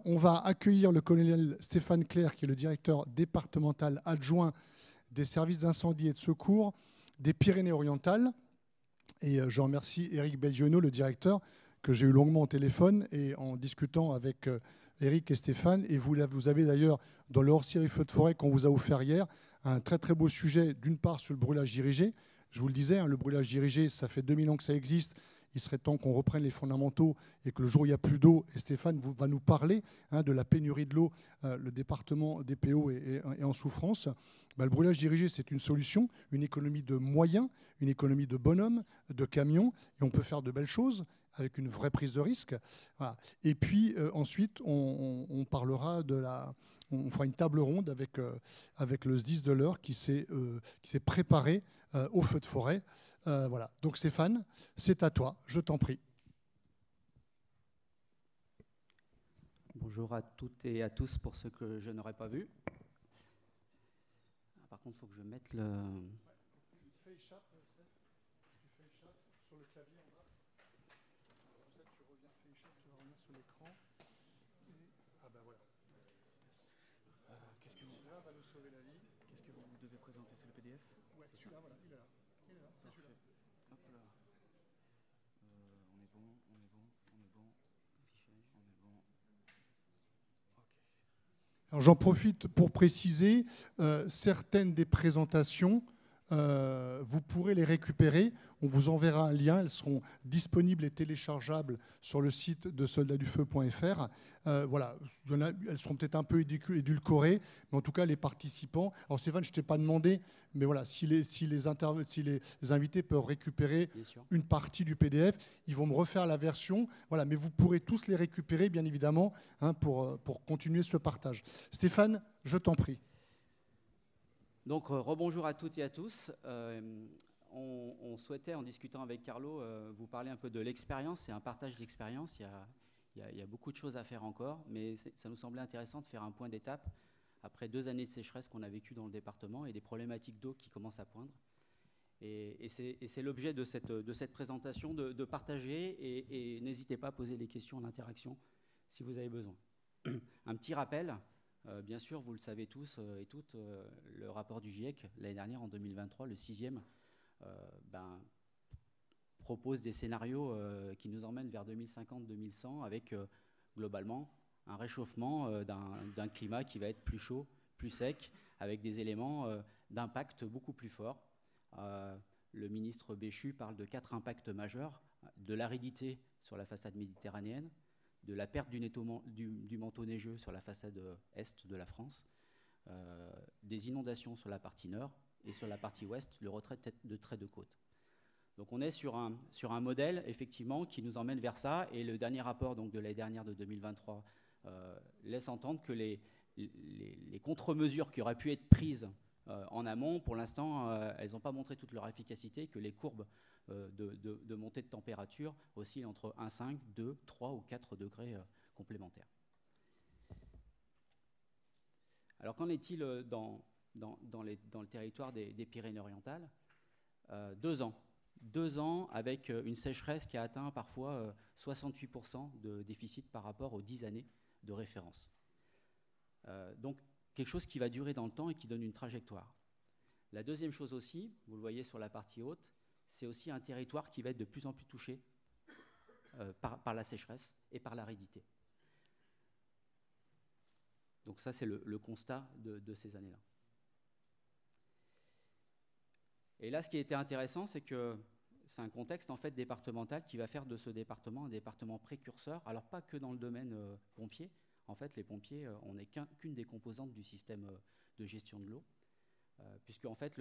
On va accueillir le colonel Stéphane Clerc, qui est le directeur départemental adjoint des services d'incendie et de secours des Pyrénées-Orientales. Et je remercie Éric Belgiono, le directeur, que j'ai eu longuement au téléphone et en discutant avec Éric et Stéphane. Et vous avez d'ailleurs, dans le hors-série Feux de forêt qu'on vous a offert hier, un très très beau sujet, d'une part sur le brûlage dirigé. Je vous le disais, le brûlage dirigé, ça fait 2000 ans que ça existe. Il serait temps qu'on reprenne les fondamentaux et que le jour où il n'y a plus d'eau, et Stéphane va nous parler de la pénurie de l'eau, le département des PO est en souffrance. Le brûlage dirigé, c'est une solution, une économie de moyens, une économie de bonhommes, de camions, et on peut faire de belles choses avec une vraie prise de risque. Voilà. Et puis ensuite, on parlera on fera une table ronde avec le SDIS de l'Eure qui s'est préparé au feu de forêt. Voilà. Donc Stéphane, c'est à toi, je t'en prie. Bonjour à toutes et à tous pour ceux que je n'aurais pas vus. Par contre, il faut que je mette le... Tu fais échappe, sur le clavier en bas. Comme ça, tu reviens, fais échappe, tu vas revenir sur l'écran. Ah ben voilà. Qu'est-ce que vous... Là, va nous sauver la vie. Qu'est-ce que vous devez présenter? C'est le PDF? Ouais, celui-là, voilà, il est là. C'est celui-là. Hop là. On est bon, on est bon, on est bon. Affichage, on est bon. Ok. Alors j'en profite pour préciser certaines des présentations. Vous pourrez les récupérer. On vous enverra un lien. Elles seront disponibles et téléchargeables sur le site de soldatsdufeu.fr. Voilà, elles seront peut-être un peu édulcorées, mais en tout cas, les participants. Alors Stéphane, je ne t'ai pas demandé, mais voilà, si les invités peuvent récupérer une partie du PDF, ils vont me refaire la version. Voilà, mais vous pourrez tous les récupérer, bien évidemment, pour continuer ce partage. Stéphane, je t'en prie. Donc, rebonjour à toutes et à tous. On souhaitait, en discutant avec Carlo, vous parler un peu de l'expérience et un partage d'expérience. Il y a beaucoup de choses à faire encore, mais ça nous semblait intéressant de faire un point d'étape après 2 années de sécheresse qu'on a vécues dans le département et des problématiques d'eau qui commencent à poindre. Et c'est l'objet de cette présentation, de partager, et n'hésitez pas à poser des questions en interaction si vous avez besoin. Un petit rappel. Bien sûr, vous le savez tous et toutes, le rapport du GIEC, l'année dernière, en 2023, le 6e, propose des scénarios qui nous emmènent vers 2050-2100 avec, globalement, un réchauffement d'un climat qui va être plus chaud, plus sec, avec des éléments d'impact beaucoup plus forts. Le ministre Béchu parle de 4 impacts majeurs, de l'aridité sur la façade méditerranéenne, de la perte du manteau neigeux sur la façade est de la France, des inondations sur la partie nord et sur la partie ouest, le retrait de traits de côte. Donc on est sur un modèle, effectivement, qui nous emmène vers ça, et le dernier rapport donc, de l'année dernière, de 2023, laisse entendre que les contre-mesures qui auraient pu être prises en amont, pour l'instant, elles n'ont pas montré toute leur efficacité, que les courbes de montée de température oscillent entre 1,5, 2, 3 ou 4 degrés complémentaires. Alors qu'en est-il dans le territoire des Pyrénées-Orientales? 2 ans. 2 ans avec une sécheresse qui a atteint parfois 68% de déficit par rapport aux 10 années de référence. Donc quelque chose qui va durer dans le temps et qui donne une trajectoire. La deuxième chose aussi, vous le voyez sur la partie haute, c'est aussi un territoire qui va être de plus en plus touché par la sécheresse et par l'aridité. Donc ça, c'est le constat de ces années-là. Et là, ce qui était intéressant, c'est que c'est un contexte en fait départemental qui va faire de ce département un département précurseur. Alors pas que dans le domaine pompier. En fait, les pompiers, on n'est qu'une des composantes du système de gestion de l'eau. Puisque en fait,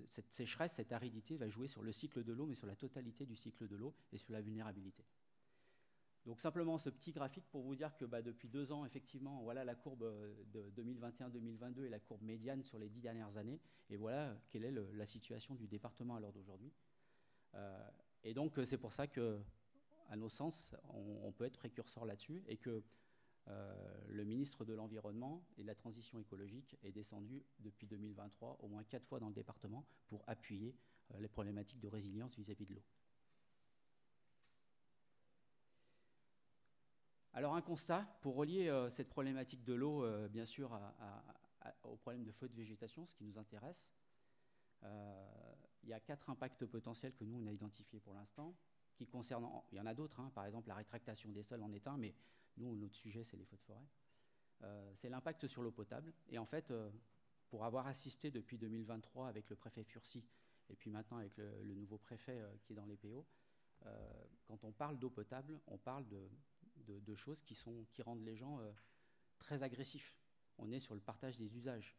cette sécheresse, cette aridité va jouer sur le cycle de l'eau, mais sur la totalité du cycle de l'eau et sur la vulnérabilité. Donc simplement ce petit graphique pour vous dire que depuis 2 ans, effectivement, voilà la courbe de 2021-2022 et la courbe médiane sur les 10 dernières années. Et voilà quelle est la situation du département à l'heure d'aujourd'hui. Et donc c'est pour ça que, à nos sens, on peut être précurseur là-dessus et que le ministre de l'Environnement et de la Transition écologique est descendu depuis 2023 au moins 4 fois dans le département pour appuyer les problématiques de résilience vis-à-vis de l'eau. Alors un constat, pour relier cette problématique de l'eau, bien sûr, au problème de feu de végétation, ce qui nous intéresse, il y a 4 impacts potentiels que nous, on a identifiés pour l'instant, qui concernent, il y en a d'autres, hein, par exemple la rétractation des sols en est un, mais nous, notre sujet, c'est les feux de forêt. C'est l'impact sur l'eau potable. Et en fait, pour avoir assisté depuis 2023 avec le préfet Furcy, et puis maintenant avec le nouveau préfet qui est dans les PO, quand on parle d'eau potable, on parle de choses qui rendent les gens très agressifs. On est sur le partage des usages.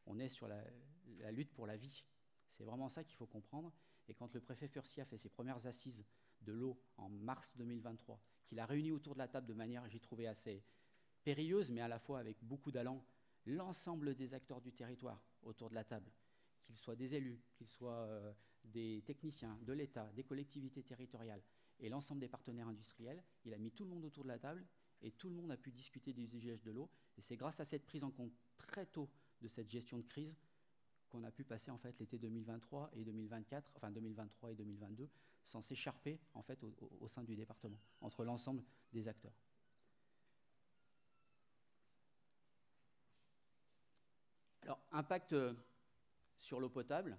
On est sur la lutte pour la vie. C'est vraiment ça qu'il faut comprendre. Et quand le préfet Furcy a fait ses premières assises de l'eau en mars 2023, qu'il a réuni autour de la table de manière, j'ai trouvé assez périlleuse, mais à la fois avec beaucoup d'allant, l'ensemble des acteurs du territoire autour de la table, qu'ils soient des élus, qu'ils soient des techniciens, de l'État, des collectivités territoriales et l'ensemble des partenaires industriels, il a mis tout le monde autour de la table et tout le monde a pu discuter des usages de l'eau. Et c'est grâce à cette prise en compte très tôt de cette gestion de crise qu'on a pu passer en fait l'été 2023 et 2024, enfin 2023 et 2022, sans s'écharper en fait au sein du département, entre l'ensemble des acteurs. Alors, impact sur l'eau potable.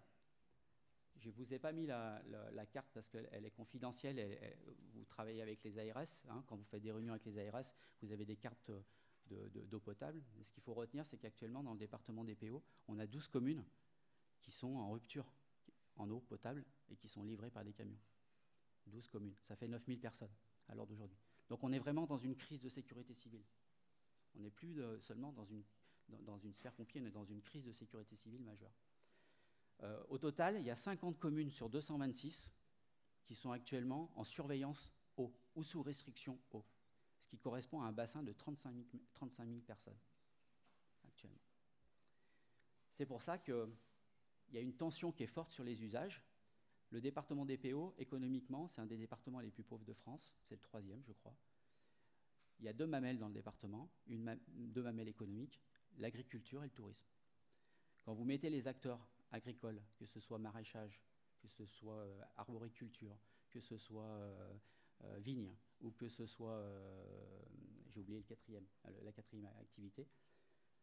Je ne vous ai pas mis la carte parce qu'elle est confidentielle. Vous travaillez avec les ARS. Hein, quand vous faites des réunions avec les ARS, vous avez des cartes d'eau potable. Et ce qu'il faut retenir, c'est qu'actuellement, dans le département des PO, on a 12 communes qui sont en rupture en eau potable et qui sont livrées par des camions. 12 communes. Ça fait 9000 personnes à l'heure d'aujourd'hui. Donc on est vraiment dans une crise de sécurité civile. On n'est plus seulement dans une sphère pompier, on est dans une crise de sécurité civile majeure. Au total, il y a 50 communes sur 226 qui sont actuellement en surveillance eau ou sous restriction eau, ce qui correspond à un bassin de 35 000 personnes actuellement. C'est pour ça qu'il y a une tension qui est forte sur les usages. Le département des PO, économiquement, c'est un des départements les plus pauvres de France, c'est le 3e, je crois. Il y a 2 mamelles dans le département, 2 mamelles économiques, l'agriculture et le tourisme. Quand vous mettez les acteurs agricoles, que ce soit maraîchage, que ce soit arboriculture, que ce soit vigne, ou que ce soit, j'ai oublié la quatrième activité,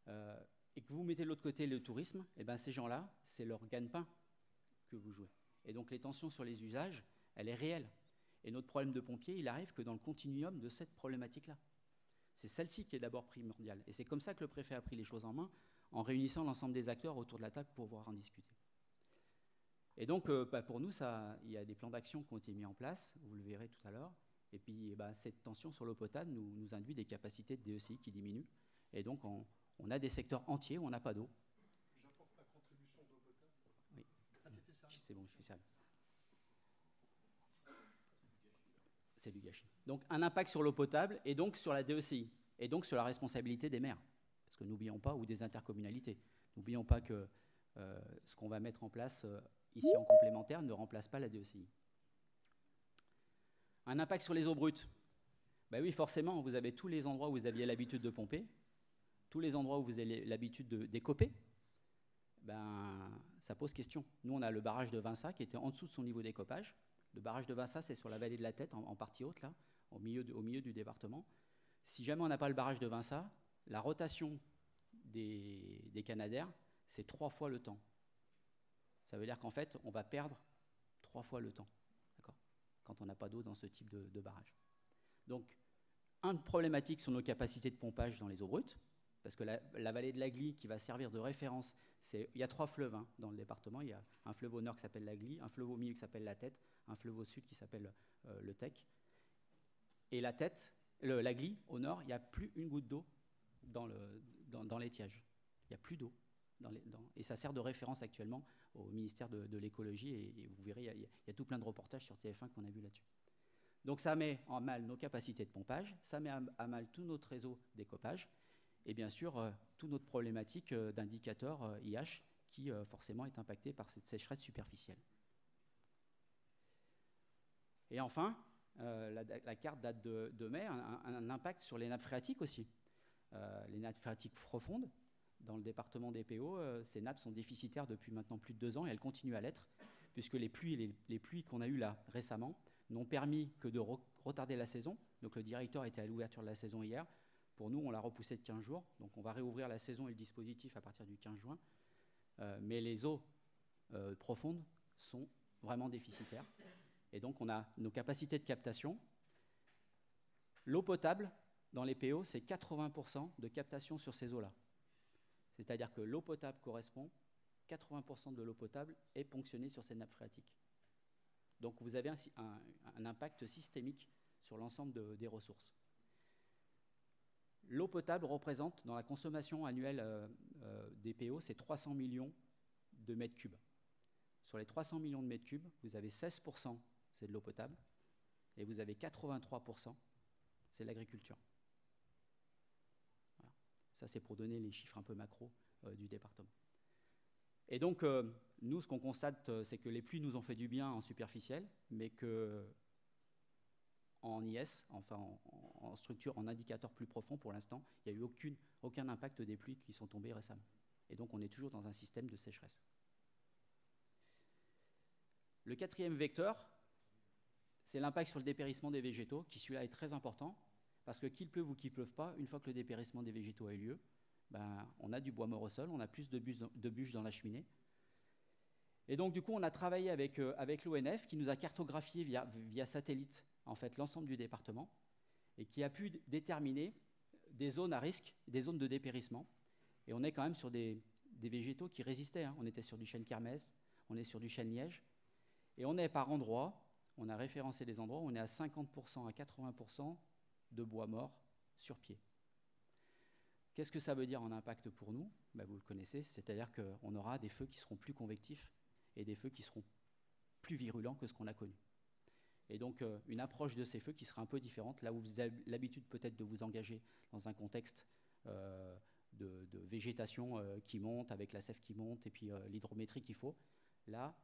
et que vous mettez de l'autre côté le tourisme, et ben ces gens-là, c'est leur gagne-pain que vous jouez. Et donc les tensions sur les usages, elle est réelle. Et notre problème de pompier, il arrive que dans le continuum de cette problématique-là. C'est celle-ci qui est d'abord primordiale. Et c'est comme ça que le préfet a pris les choses en main, en réunissant l'ensemble des acteurs autour de la table pour pouvoir en discuter. Et donc, pour nous, il y a des plans d'action qui ont été mis en place, vous le verrez tout à l'heure. Et puis, cette tension sur l'eau potable nous induit des capacités de DECI qui diminuent. Et donc, on a des secteurs entiers où on n'a pas d'eau. J'apporte ma contribution d'eau potable. Oui. C'est bon, je suis servi. C'est du gâchis. Donc, un impact sur l'eau potable et donc sur la DECI. Et donc sur la responsabilité des maires. Parce que n'oublions pas, ou des intercommunalités. N'oublions pas que ce qu'on va mettre en place ici en complémentaire ne remplace pas la DECI. Un impact sur les eaux brutes. Ben oui, forcément, vous avez tous les endroits où vous aviez l'habitude de pomper, tous les endroits où vous avez l'habitude de décoper. Ben, ça pose question. Nous, on a le barrage de Vinça qui était en dessous de son niveau d'écopage. Le barrage de Vinça, c'est sur la vallée de la Tête, en partie haute, là, au milieu du département. Si jamais on n'a pas le barrage de Vinça, la rotation des canadaires, c'est 3 fois le temps. Ça veut dire qu'en fait, on va perdre 3 fois le temps, d'accord, quand on n'a pas d'eau dans ce type de barrage. Donc, une problématique sur nos capacités de pompage dans les eaux brutes, parce que la vallée de la Glie, qui va servir de référence, il y a 3 fleuves dans le département. Il y a un fleuve au nord qui s'appelle la Glie, un fleuve au milieu qui s'appelle la Tête, un fleuve au sud qui s'appelle le Tech. Et la Glie, au nord, il n'y a plus une goutte d'eau dans l'étiage. Il n'y a plus d'eau. Et ça sert de référence actuellement au ministère de l'écologie. Et vous verrez, il y a tout plein de reportages sur TF1 qu'on a vu là-dessus. Donc ça met en mal nos capacités de pompage, ça met à mal tout notre réseau d'écopage, et bien sûr, toute notre problématique d'indicateurs IH qui forcément est impactée par cette sécheresse superficielle. Et enfin, la carte date de mai, un impact sur les nappes phréatiques aussi. Les nappes phréatiques profondes, dans le département des PO, ces nappes sont déficitaires depuis maintenant plus de 2 ans et elles continuent à l'être, puisque les pluies qu'on a eues là récemment n'ont permis que de retarder la saison. Donc le directeur était à l'ouverture de la saison hier. Pour nous, on l'a repoussé de 15 jours. Donc on va réouvrir la saison et le dispositif à partir du 15 juin. Mais les eaux profondes sont vraiment déficitaires. Et donc on a nos capacités de captation. L'eau potable, dans les PO, c'est 80% de captation sur ces eaux-là. C'est-à-dire que l'eau potable correspond, 80% de l'eau potable est ponctionnée sur ces nappes phréatiques. Donc vous avez un impact systémique sur l'ensemble des ressources. L'eau potable représente, dans la consommation annuelle des PO, c'est 300 millions de mètres cubes. Sur les 300 millions de mètres cubes, vous avez 16%, c'est de l'eau potable, et vous avez 83%, c'est l'agriculture. Voilà. Ça, c'est pour donner les chiffres un peu macro du département. Et donc, nous, ce qu'on constate, c'est que les pluies nous ont fait du bien en superficiel, mais que en IS, enfin en structure, en indicateur plus profond, pour l'instant, il n'y a eu aucun impact des pluies qui sont tombées récemment. Et donc, on est toujours dans un système de sécheresse. Le quatrième vecteur, c'est l'impact sur le dépérissement des végétaux, qui celui-là est très important, parce que qu'il pleuve ou qu'il ne pleuve pas, une fois que le dépérissement des végétaux a eu lieu, on a du bois mort au sol, on a plus de bûches dans la cheminée. Et donc, du coup, on a travaillé avec l'ONF, qui nous a cartographié via satellite, en fait, l'ensemble du département, et qui a pu déterminer des zones à risque, des zones de dépérissement. Et on est quand même sur des végétaux qui résistaient. Hein. On était sur du chêne kermès, on est sur du chêne liège, et on est par endroits, on a référencé des endroits où on est à 50% à 80% de bois mort sur pied. Qu'est-ce que ça veut dire en impact pour nous? Vous le connaissez, c'est-à-dire qu'on aura des feux qui seront plus convectifs et des feux qui seront plus virulents que ce qu'on a connu. Et donc, une approche de ces feux qui sera un peu différente, là où vous avez l'habitude peut-être de vous engager dans un contexte de végétation qui monte, avec la sève qui monte, et puis l'hydrométrie qu'il faut. Là,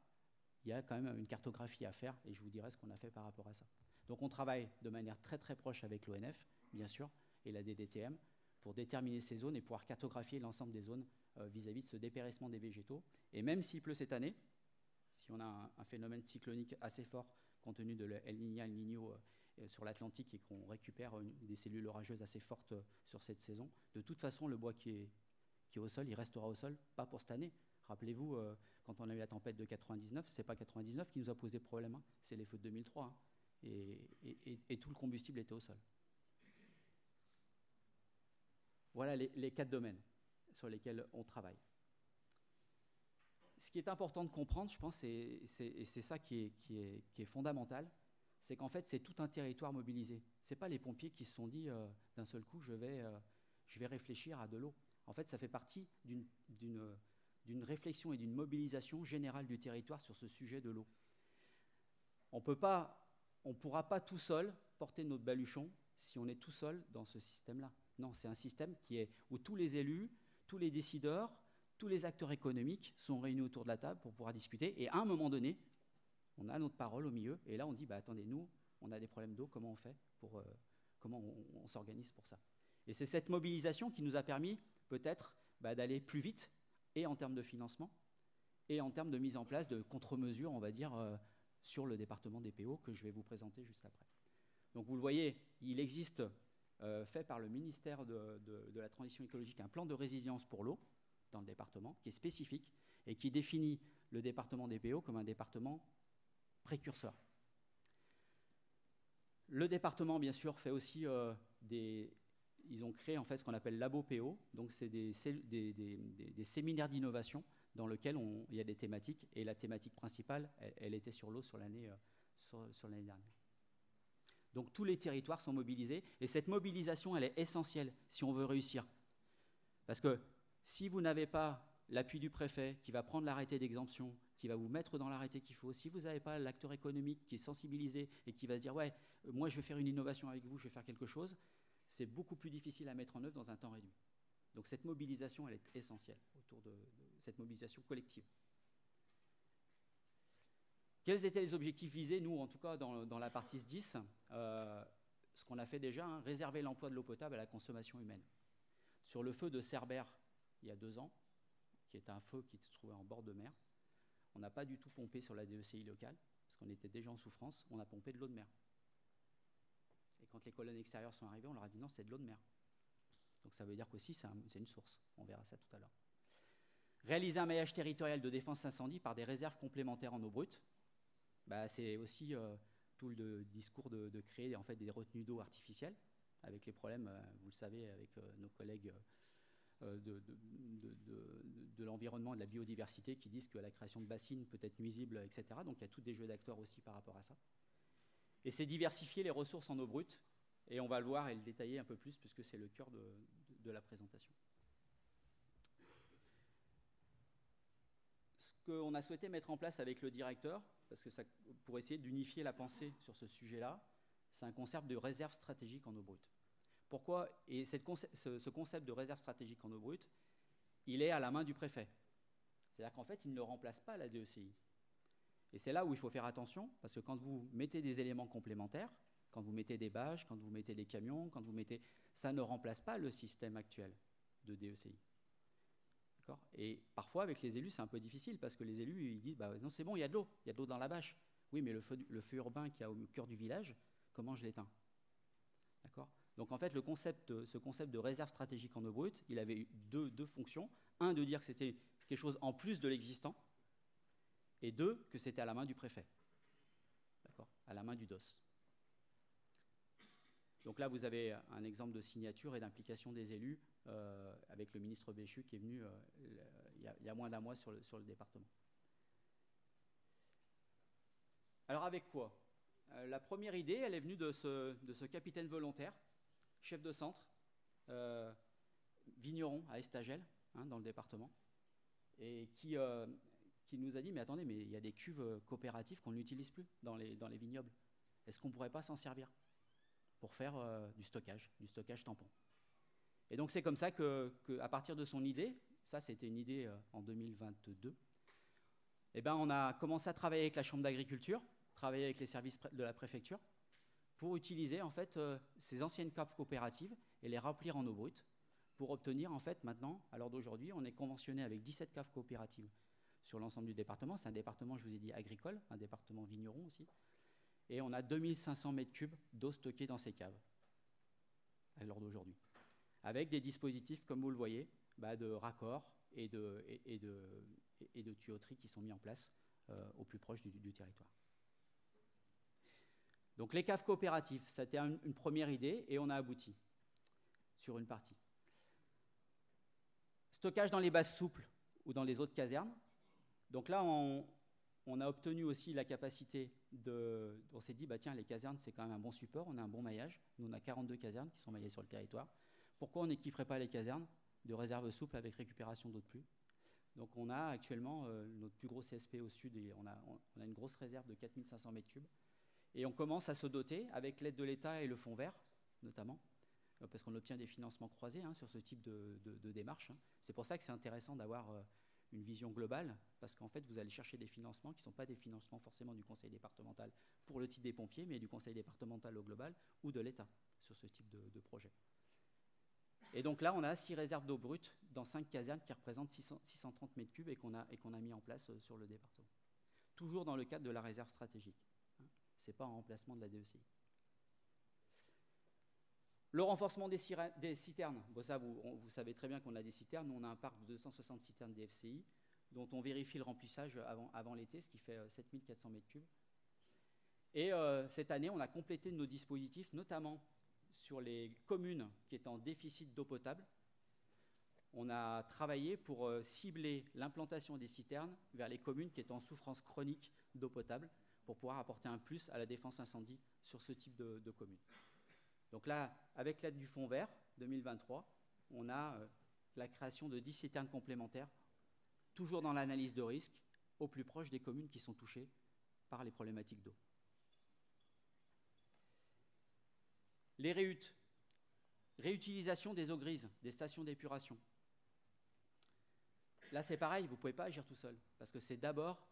il y a quand même une cartographie à faire, et je vous dirai ce qu'on a fait par rapport à ça. Donc, on travaille de manière très très proche avec l'ONF, bien sûr, et la DDTM, pour déterminer ces zones et pouvoir cartographier l'ensemble des zones vis-à-vis de ce dépérissement des végétaux. Et même s'il pleut cette année, si on a un phénomène cyclonique assez fort, compte tenu de El Niño sur l'Atlantique, et qu'on récupère des cellules orageuses assez fortes sur cette saison, de toute façon, le bois qui est au sol, il restera au sol, pas pour cette année. Rappelez-vous, quand on a eu la tempête de 99, c'est pas 99 qui nous a posé problème, hein, c'est les feux de 2003, hein, et tout le combustible était au sol. Voilà les 4 domaines sur lesquels on travaille. Ce qui est important de comprendre, je pense, et c'est ça qui est fondamental, c'est qu'en fait, c'est tout un territoire mobilisé. Ce n'est pas les pompiers qui se sont dit d'un seul coup, je vais réfléchir à de l'eau. En fait, ça fait partie d'une réflexion et d'une mobilisation générale du territoire sur ce sujet de l'eau. On ne pourra pas tout seul porter notre baluchon si on est tout seul dans ce système-là. Non, c'est un système où tous les élus, tous les décideurs, tous les acteurs économiques sont réunis autour de la table pour pouvoir discuter. Et à un moment donné, on a notre parole au milieu. Et là, on dit, attendez, nous, on a des problèmes d'eau, comment on fait comment on s'organise pour ça? Et c'est cette mobilisation qui nous a permis peut-être d'aller plus vite, et en termes de financement, et en termes de mise en place de contre-mesures, on va dire, sur le département des PO, que je vais vous présenter juste après. Donc vous le voyez, il existe, fait par le ministère de la Transition écologique, un plan de résilience pour l'eau dans le département, qui est spécifique, et qui définit le département des PO comme un département précurseur. Le département, bien sûr, fait aussi ils ont créé en fait ce qu'on appelle Labo PO, donc c'est des séminaires d'innovation dans lesquels il y a des thématiques, et la thématique principale, elle était sur l'eau sur l'année dernière. Donc tous les territoires sont mobilisés, et cette mobilisation, elle est essentielle si on veut réussir. Parce que si vous n'avez pas l'appui du préfet qui va prendre l'arrêté d'exemption, qui va vous mettre dans l'arrêté qu'il faut, si vous n'avez pas l'acteur économique qui est sensibilisé et qui va se dire « ouais, moi je vais faire une innovation avec vous, je vais faire quelque chose », c'est beaucoup plus difficile à mettre en œuvre dans un temps réduit. Donc cette mobilisation, elle est essentielle autour de cette mobilisation collective. Quels étaient les objectifs visés, nous, en tout cas, dans la partie SDIS? Ce qu'on a fait déjà, hein, réserver l'emploi de l'eau potable à la consommation humaine. Sur le feu de Cerbère, il y a 2 ans, qui est un feu qui se trouvait en bord de mer, on n'a pas du tout pompé sur la DECI locale. parce qu'on était déjà en souffrance, on a pompé de l'eau de mer. Et quand les colonnes extérieures sont arrivées, on leur a dit non, c'est de l'eau de mer. Donc ça veut dire qu'aussi, c'est une source. On verra ça tout à l'heure. Réaliser un maillage territorial de défense incendie par des réserves complémentaires en eau brute, c'est aussi tout le discours de créer en fait, des retenues d'eau artificielles, avec les problèmes, vous le savez, avec nos collègues de l'environnement et de la biodiversité qui disent que la création de bassines peut être nuisible, etc. Donc il y a tous des jeux d'acteurs aussi par rapport à ça. Et c'est diversifier les ressources en eau brute, et on va le voir et le détailler un peu plus, puisque c'est le cœur de la présentation. Ce qu'on a souhaité mettre en place avec le directeur, parce que pour essayer d'unifier la pensée sur ce sujet-là, c'est un concept de réserve stratégique en eau brute. Pourquoi? Et ce concept de réserve stratégique en eau brute, il est à la main du préfet. C'est-à-dire qu'en fait, il ne remplace pas la DECI. Et c'est là où il faut faire attention, parce que quand vous mettez des éléments complémentaires, quand vous mettez des bâches, quand vous mettez des camions, quand vous mettez... ça ne remplace pas le système actuel de DECI. Et parfois, avec les élus, c'est un peu difficile, parce que les élus, ils disent, non, c'est bon, il y a de l'eau dans la bâche. Oui, mais le feu urbain qu'il y a au cœur du village, comment je l'éteins? D'accord? Donc en fait, ce concept de réserve stratégique en eau brute, il avait deux fonctions. Un, de dire que c'était quelque chose en plus de l'existant, et deux, que c'était à la main du préfet. D'accord? À la main du DOS. Donc là, vous avez un exemple de signature et d'implication des élus avec le ministre Béchu qui est venu il y a moins d'un mois sur le département. Alors avec quoi? La première idée, elle est venue de ce capitaine volontaire, chef de centre, vigneron à Estagel, dans le département, et qui nous a dit, mais attendez, mais il y a des cuves coopératives qu'on n'utilise plus dans les vignobles. Est-ce qu'on ne pourrait pas s'en servir pour faire du stockage tampon? Et donc c'est comme ça qu'à partir de son idée, ça c'était une idée en 2022, on a commencé à travailler avec la Chambre d'agriculture, travailler avec les services de la préfecture, pour utiliser en fait ces anciennes caves coopératives et les remplir en eau brute, pour obtenir en fait maintenant, à l'heure d'aujourd'hui, on est conventionné avec 17 caves coopératives sur l'ensemble du département. C'est un département, je vous ai dit, agricole, un département vigneron aussi. Et on a 2500 mètres cubes d'eau stockée dans ces caves, à l'heure d'aujourd'hui. Avec des dispositifs, comme vous le voyez, de raccords et de tuyauterie qui sont mis en place au plus proche du territoire. Donc les caves coopératives, c'était une première idée et on a abouti sur une partie. Stockage dans les bases souples ou dans les autres casernes. Donc là, on a obtenu aussi la capacité on s'est dit, tiens, les casernes, c'est quand même un bon support, on a un bon maillage. Nous, on a 42 casernes qui sont maillées sur le territoire. Pourquoi on n'équiperait pas les casernes de réserve souple avec récupération d'eau de pluie? Donc on a actuellement notre plus gros CSP au sud, et on a une grosse réserve de 4500 mètres cubes. Et on commence à se doter, avec l'aide de l'État et le fonds vert, notamment, parce qu'on obtient des financements croisés sur ce type de démarche. C'est pour ça que c'est intéressant d'avoir une vision globale, parce qu'en fait, vous allez chercher des financements qui ne sont pas des financements forcément du conseil départemental pour le titre des pompiers, mais du conseil départemental au global ou de l'État sur ce type de projet. Et donc là, on a 6 réserves d'eau brute dans 5 casernes qui représentent 630 mètres cubes et qu'on a mis en place sur le département. Toujours dans le cadre de la réserve stratégique. Ce n'est pas un remplacement de la DECI. Le renforcement des citernes. Bon, ça, vous savez très bien qu'on a des citernes. Nous, on a un parc de 260 citernes DFCI dont on vérifie le remplissage avant l'été, ce qui fait 7400 mètres cubes. Et cette année, on a complété nos dispositifs, notamment sur les communes qui étaient en déficit d'eau potable. On a travaillé pour cibler l'implantation des citernes vers les communes qui étaient en souffrance chronique d'eau potable pour pouvoir apporter un plus à la défense incendie sur ce type de communes. Donc là, avec l'aide du Fonds vert 2023, on a la création de 10 citernes complémentaires, toujours dans l'analyse de risque, au plus proche des communes qui sont touchées par les problématiques d'eau. Les réhutes, réutilisation des eaux grises, des stations d'épuration. Là, c'est pareil, vous ne pouvez pas agir tout seul, parce que c'est d'abord,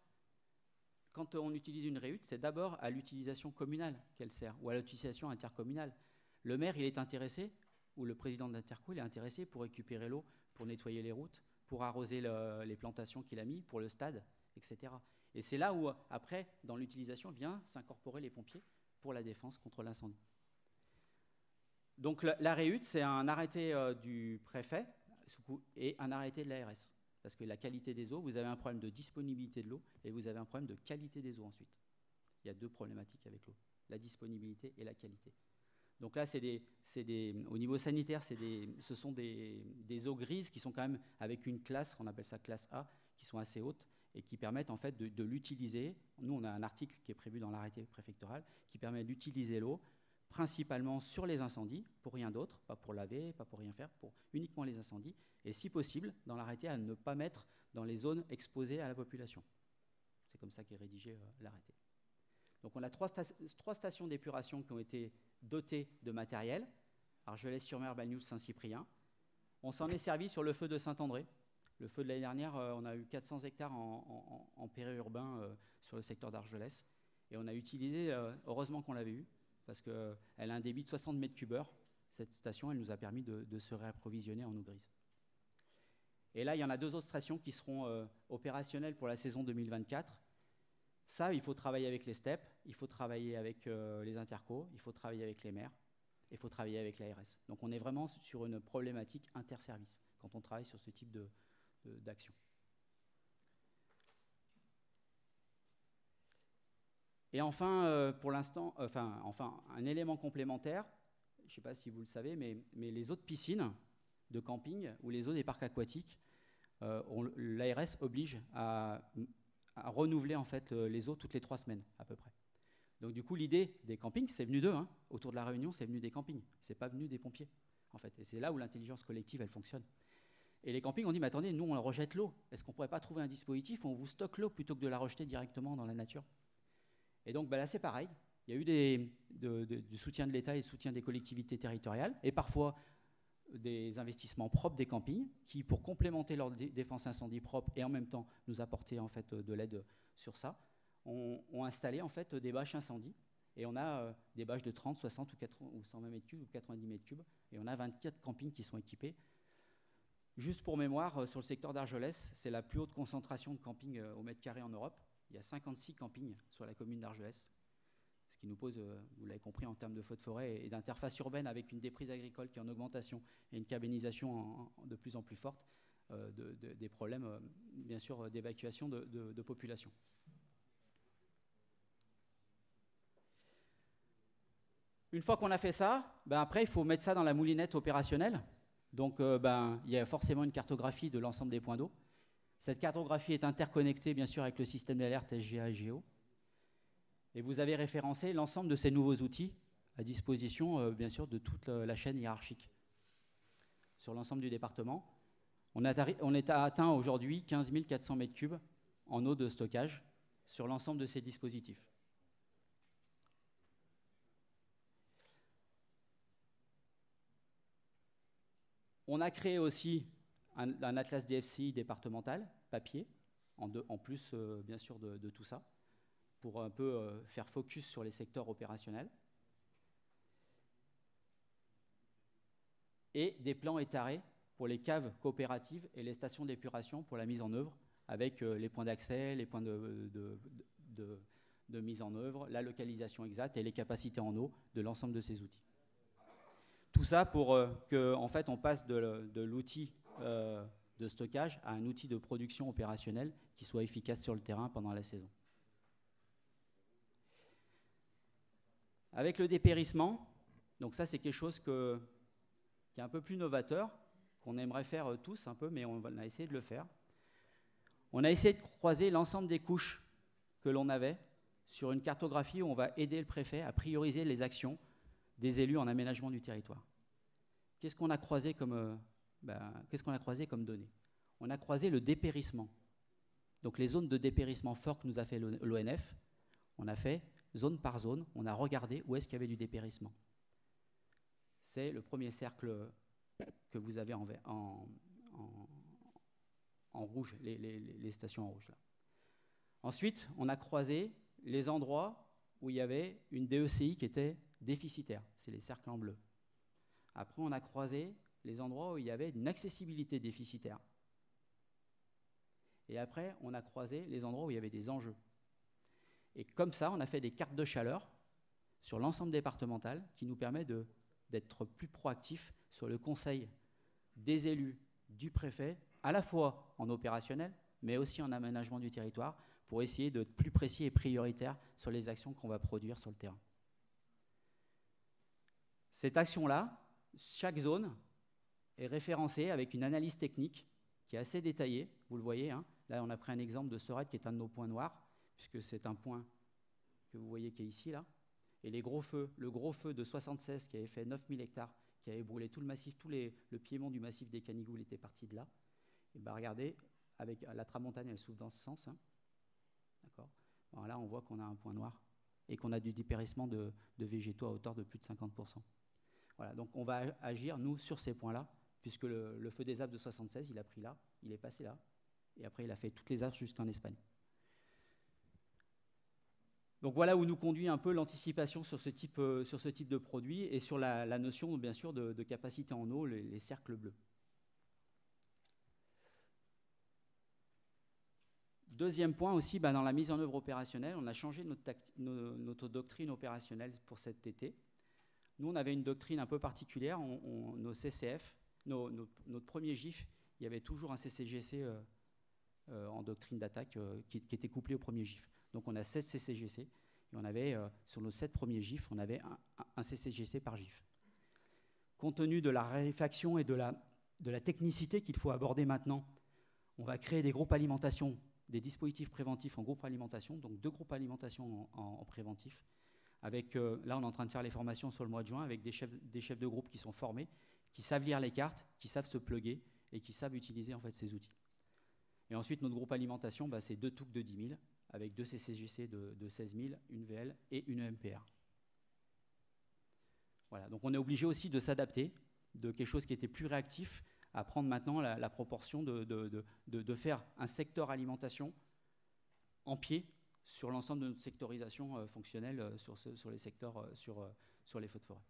quand on utilise une réhute, c'est d'abord à l'utilisation communale qu'elle sert, ou à l'utilisation intercommunale. Le maire, il est intéressé, ou le président de l'interco, il est intéressé pour récupérer l'eau, pour nettoyer les routes, pour arroser les plantations qu'il a mis, pour le stade, etc. Et c'est là où, après, dans l'utilisation, vient s'incorporer les pompiers pour la défense contre l'incendie. Donc la REUT, c'est un arrêté du préfet et un arrêté de l'ARS. Parce que la qualité des eaux, vous avez un problème de disponibilité de l'eau et vous avez un problème de qualité des eaux ensuite. Il y a deux problématiques avec l'eau, la disponibilité et la qualité. Donc là, au niveau sanitaire, ce sont des eaux grises qui sont quand même avec une classe, on appelle ça classe A, qui sont assez hautes et qui permettent en fait de l'utiliser. Nous, on a un article qui est prévu dans l'arrêté préfectoral qui permet d'utiliser l'eau principalement sur les incendies, pour rien d'autre, pas pour laver, pas pour rien faire, pour uniquement les incendies, et si possible, dans l'arrêté, à ne pas mettre dans les zones exposées à la population. C'est comme ça qu'est rédigé l'arrêté. Donc on a trois stations d'épuration qui ont été dotées de matériel, Argelès-sur-Mer, Bagnoul, Saint-Cyprien. On s'en est servi sur le feu de Saint-André. Le feu de l'année dernière, on a eu 400 hectares en périurbain sur le secteur d'Argelès, et on a utilisé, heureusement qu'on l'avait eu, parce qu'elle a un débit de 60 mètres cubes heure. Cette station, elle nous a permis de se réapprovisionner en eau grise. Et là, il y en a 2 autres stations qui seront opérationnelles pour la saison 2024. Ça, il faut travailler avec les STEP, il faut travailler avec les intercos, il faut travailler avec les maires, il faut travailler avec l'ARS. Donc on est vraiment sur une problématique interservice quand on travaille sur ce type d'action. Et enfin, pour l'instant, un élément complémentaire, je ne sais pas si vous le savez, mais les eaux de piscine, de camping ou les eaux des parcs aquatiques, l'ARS oblige à renouveler en fait les eaux toutes les 3 semaines à peu près. Donc du coup, l'idée des campings, c'est venu d'eux. Hein. Autour de la Réunion, c'est venu des campings. C'est pas venu des pompiers, en fait. Et c'est là où l'intelligence collective, elle fonctionne. Et les campings ont dit, mais attendez, nous, on rejette l'eau. Est-ce qu'on ne pourrait pas trouver un dispositif où on vous stocke l'eau plutôt que de la rejeter directement dans la nature? Et donc là, c'est pareil. Il y a eu du soutien de l'État et du soutien des collectivités territoriales, et parfois des investissements propres des campings qui, pour complémenter leur défense incendie propre et en même temps nous apporter en fait de l'aide sur ça, ont installé en fait des bâches incendie. Et on a des bâches de 30, 60 ou 120 mètres cubes ou 90 mètres cubes. Et on a 24 campings qui sont équipés. Juste pour mémoire, sur le secteur d'Argelès, c'est la plus haute concentration de campings au mètre carré en Europe. Il y a 56 campings sur la commune d'Argelès, ce qui nous pose, vous l'avez compris, en termes de feux de forêt et d'interface urbaine avec une déprise agricole qui est en augmentation et une carbonisation de plus en plus forte, des problèmes, bien sûr, d'évacuation de population. Une fois qu'on a fait ça, après, il faut mettre ça dans la moulinette opérationnelle. Donc, il y a forcément une cartographie de l'ensemble des points d'eau. Cette cartographie est interconnectée, bien sûr, avec le système d'alerte SGA et Géo. Et vous avez référencé l'ensemble de ces nouveaux outils à disposition, bien sûr, de toute la chaîne hiérarchique. Sur l'ensemble du département, on est atteint aujourd'hui 15 400 mètres cubes en eau de stockage sur l'ensemble de ces dispositifs. On a créé aussi un atlas DFCI départemental, papier, en plus, bien sûr, de tout ça, pour un peu faire focus sur les secteurs opérationnels. Et des plans étarés pour les caves coopératives et les stations d'épuration pour la mise en œuvre, avec les points d'accès, les points de mise en œuvre, la localisation exacte et les capacités en eau de l'ensemble de ces outils. Tout ça pour qu'en fait, on passe de l'outil de stockage à un outil de production opérationnelle qui soit efficace sur le terrain pendant la saison. Avec le dépérissement, donc ça c'est quelque chose qui est un peu plus novateur, qu'on aimerait faire tous un peu, mais on a essayé de le faire. On a essayé de croiser l'ensemble des couches que l'on avait sur une cartographie où on va aider le préfet à prioriser les actions des élus en aménagement du territoire. Qu'est-ce qu'on a croisé comme données? On a croisé le dépérissement. Donc les zones de dépérissement fort que nous a fait l'ONF, on a fait zone par zone, on a regardé où est-ce qu'il y avait du dépérissement. C'est le premier cercle que vous avez en rouge, les stations en rouge là. Ensuite, on a croisé les endroits où il y avait une DECI qui était déficitaire, c'est les cercles en bleu. Après, on a croisé les endroits où il y avait une accessibilité déficitaire. Et après, on a croisé les endroits où il y avait des enjeux. Et comme ça, on a fait des cartes de chaleur sur l'ensemble départemental qui nous permet d'être plus proactifs sur le conseil des élus, du préfet, à la fois en opérationnel, mais aussi en aménagement du territoire, pour essayer d'être plus précis et prioritaire sur les actions qu'on va produire sur le terrain. Cette action-là, chaque zone est référencée avec une analyse technique qui est assez détaillée, vous le voyez, hein. Là on a pris un exemple de Sorède qui est un de nos points noirs, puisque c'est un point que vous voyez qui est ici, là. Et les gros feux, le gros feu de 76 qui avait fait 9000 hectares, qui avait brûlé tout le massif, le piémont du massif des Canigoules était parti de là. Et bien regardez, avec la tramontane, elle s'ouvre dans ce sens. Hein. D'accord. Alors là, on voit qu'on a un point noir et qu'on a du dépérissement de végétaux à hauteur de plus de 50%. Voilà, donc on va agir, nous, sur ces points-là, puisque le feu des Alpes de 76, il a pris là, il est passé là, et après il a fait toutes les Alpes jusqu'en Espagne. Donc voilà où nous conduit un peu l'anticipation sur ce type de produit et sur la notion, bien sûr, de capacité en eau, les cercles bleus. Deuxième point aussi, dans la mise en œuvre opérationnelle, on a changé notre doctrine opérationnelle pour cet été. Nous, on avait une doctrine un peu particulière. Nos CCF, notre premier GIF, il y avait toujours un CCGC en doctrine d'attaque qui était couplé au premier GIF. Donc on a 7 CCGC et on avait, sur nos 7 premiers GIF, on avait un CCGC par GIF. Compte tenu de la raréfaction et de la technicité qu'il faut aborder maintenant, on va créer des groupes alimentation, des dispositifs préventifs en groupe alimentation, donc 2 groupes alimentation en préventif. Avec, là, on est en train de faire les formations sur le mois de juin avec des chefs de groupe qui sont formés, qui savent lire les cartes, qui savent se plugger et qui savent utiliser en fait ces outils. Et ensuite, notre groupe alimentation, c'est 2 TOUC de 10 000 avec 2 CCGC de 16 000, une VL et une EMPR. Voilà, donc on est obligé aussi de s'adapter de quelque chose qui était plus réactif à prendre maintenant la proportion de faire un secteur alimentation en pied sur l'ensemble de notre sectorisation fonctionnelle sur les secteurs, sur les feux de forêt.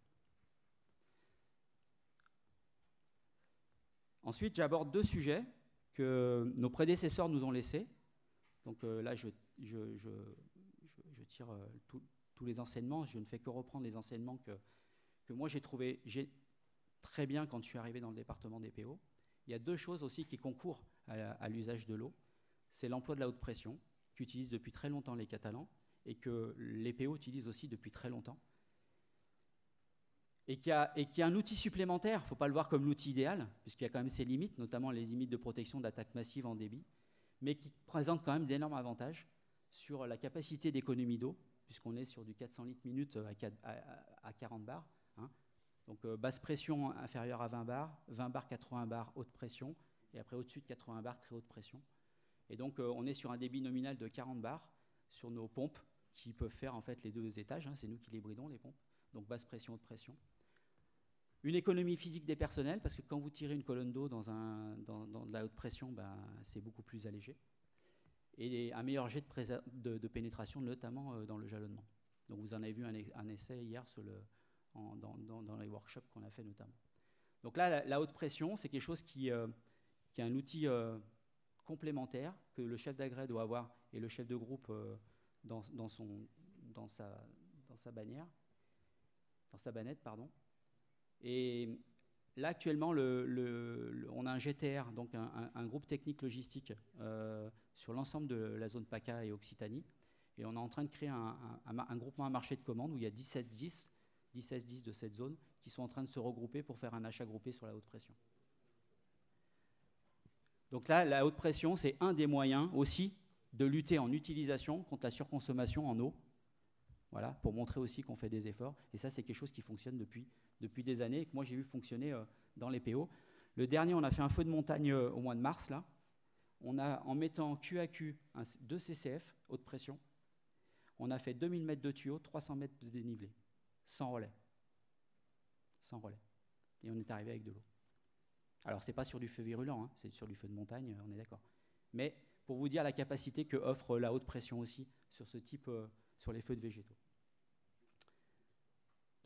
Ensuite, j'aborde 2 sujets que nos prédécesseurs nous ont laissés. Donc là, je tire tous les enseignements. Je ne fais que reprendre les enseignements que moi j'ai trouvé très bien quand je suis arrivé dans le département des PO. Il y a 2 choses aussi qui concourent à l'usage de l'eau. C'est l'emploi de la haute pression, qu'utilisent depuis très longtemps les Catalans et que les PO utilisent aussi depuis très longtemps. Et qui a un outil supplémentaire, il ne faut pas le voir comme l'outil idéal, puisqu'il y a quand même ses limites, notamment les limites de protection d'attaques massives en débit, mais qui présente quand même d'énormes avantages sur la capacité d'économie d'eau, puisqu'on est sur du 400 litres minute à 40 bars. Hein. Donc basse pression inférieure à 20 bars, 20 bars, 80 bars, haute pression, et après au-dessus de 80 bars, très haute pression. Et donc on est sur un débit nominal de 40 bars sur nos pompes qui peuvent faire en fait les 2 étages, hein, c'est nous qui les bridons les pompes, donc basse pression, haute pression. Une économie physique des personnels, parce que quand vous tirez une colonne d'eau dans de la haute pression, c'est beaucoup plus allégé. Et un meilleur jet de pénétration, notamment dans le jalonnement. Donc vous en avez vu un essai hier dans les workshops qu'on a fait notamment. Donc là, la haute pression, c'est quelque chose qui est un outil complémentaire que le chef d'agrès doit avoir et le chef de groupe dans sa bannette, pardon. Et là, actuellement, on a un GTR, donc un groupe technique logistique sur l'ensemble de la zone PACA et Occitanie. Et on est en train de créer un groupement à marché de commande où il y a 17-10 de cette zone qui sont en train de se regrouper pour faire un achat groupé sur la haute pression. Donc là, la haute pression, c'est un des moyens aussi de lutter en utilisation contre la surconsommation en eau. Voilà, pour montrer aussi qu'on fait des efforts. Et ça, c'est quelque chose qui fonctionne depuis des années et que moi, j'ai vu fonctionner dans les PO. Le dernier, on a fait un feu de montagne au mois de mars, là. On a, en mettant Q à Q 2 CCF, haute pression, on a fait 2000 mètres de tuyaux, 300 mètres de dénivelé, sans relais. Sans relais. Et on est arrivé avec de l'eau. Alors, ce n'est pas sur du feu virulent, hein, c'est sur du feu de montagne, on est d'accord. Mais pour vous dire la capacité que offre la haute pression aussi sur ce type, sur les feux de végétaux.